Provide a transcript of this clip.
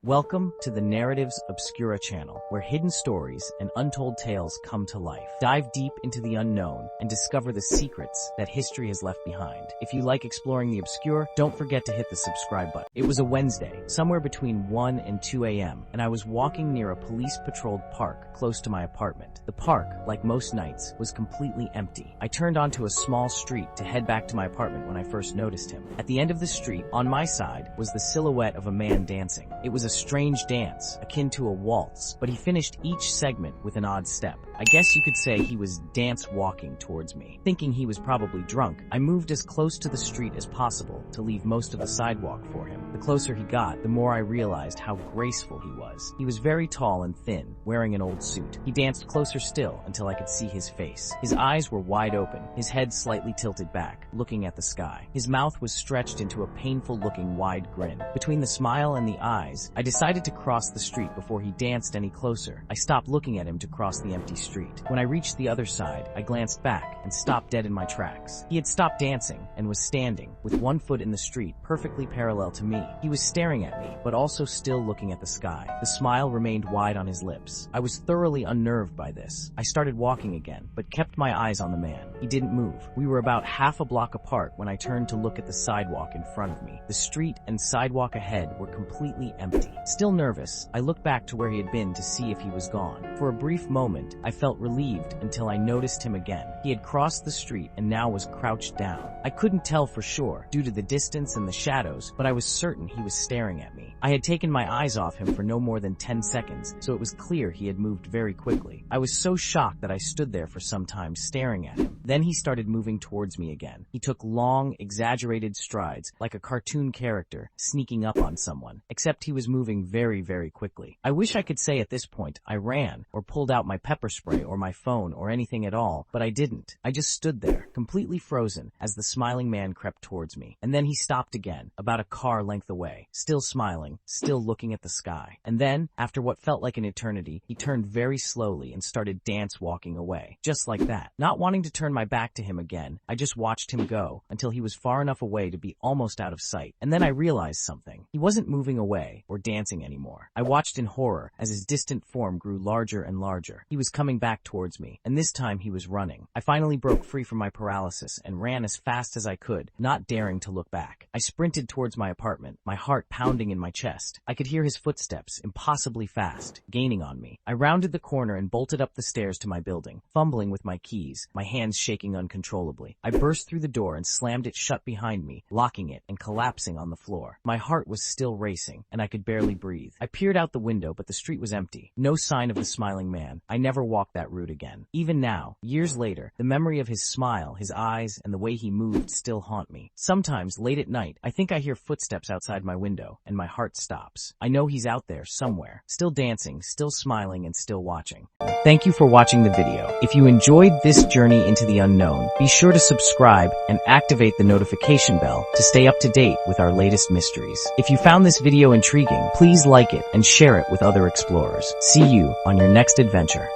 Welcome to the Narratives Obscura channel, where hidden stories and untold tales come to life. Dive deep into the unknown and discover the secrets that history has left behind. If you like exploring the obscure, don't forget to hit the subscribe button. It was a Wednesday, somewhere between 1 and 2 a.m., and I was walking near a police-patrolled park close to my apartment. The park, like most nights, was completely empty. I turned onto a small street to head back to my apartment when I first noticed him. At the end of the street, on my side, was the silhouette of a man dancing. It was a strange dance, akin to a waltz, but he finished each segment with an odd step. I guess you could say he was dance walking towards me. Thinking he was probably drunk, I moved as close to the street as possible to leave most of the sidewalk for him. The closer he got, the more I realized how graceful he was. He was very tall and thin, wearing an old suit. He danced closer still until I could see his face. His eyes were wide open, his head slightly tilted back, looking at the sky. His mouth was stretched into a painful-looking wide grin. Between the smile and the eyes, I decided to cross the street before he danced any closer. I stopped looking at him to cross the empty street. When I reached the other side, I glanced back and stopped dead in my tracks. He had stopped dancing and was standing, with one foot in the street, perfectly parallel to me. He was staring at me, but also still looking at the sky. The smile remained wide on his lips. I was thoroughly unnerved by this. I started walking again, but kept my eyes on the man. He didn't move. We were about half a block apart when I turned to look at the sidewalk in front of me. The street and sidewalk ahead were completely empty. Still nervous, I looked back to where he had been to see if he was gone. For a brief moment, I felt relieved until I noticed him again. He had crossed the street and now was crouched down. I couldn't tell for sure due to the distance and the shadows, but I was certain he was staring at me. I had taken my eyes off him for no more than 10 seconds, so it was clear he had moved very quickly. I was so shocked that I stood there for some time staring at him. Then he started moving towards me again. He took long, exaggerated strides, like a cartoon character sneaking up on someone, except he was moving very, very quickly. I wish I could say at this point I ran or pulled out my pepper spray or my phone or anything at all, but I didn't. I just stood there, completely frozen, as the smiling man crept towards me. And then he stopped again, about a car length away, still smiling, still looking at the sky. And then, after what felt like an eternity, he turned very slowly and started dance walking away. Just like that. Not wanting to turn my back to him again, I just watched him go until he was far enough away to be almost out of sight. And then I realized something. He wasn't moving away or dancing anymore. I watched in horror as his distant form grew larger and larger. He was coming back towards me, and this time he was running. I finally broke free from my paralysis and ran as fast as I could, not daring to look back. I sprinted towards my apartment, my heart pounding in my chest. I could hear his footsteps, impossibly fast, gaining on me. I rounded the corner and bolted up the stairs to my building, fumbling with my keys, my hands shaking uncontrollably. I burst through the door and slammed it shut behind me, locking it and collapsing on the floor. My heart was still racing, and I could barely breathe. I peered out the window, but the street was empty. No sign of the smiling man. I never walked that route again. Even now, years later, the memory of his smile, his eyes, and the way he moved still haunt me. Sometimes, late at night, I think I hear footsteps outside my window, and my heart stops. I know he's out there somewhere, still dancing, still smiling, and still watching. Thank you for watching the video. If you enjoyed this journey into the unknown, be sure to subscribe and activate the notification bell to stay up to date with our latest mysteries. If you found this video intriguing, please like it and share it with other explorers. See you on your next adventure.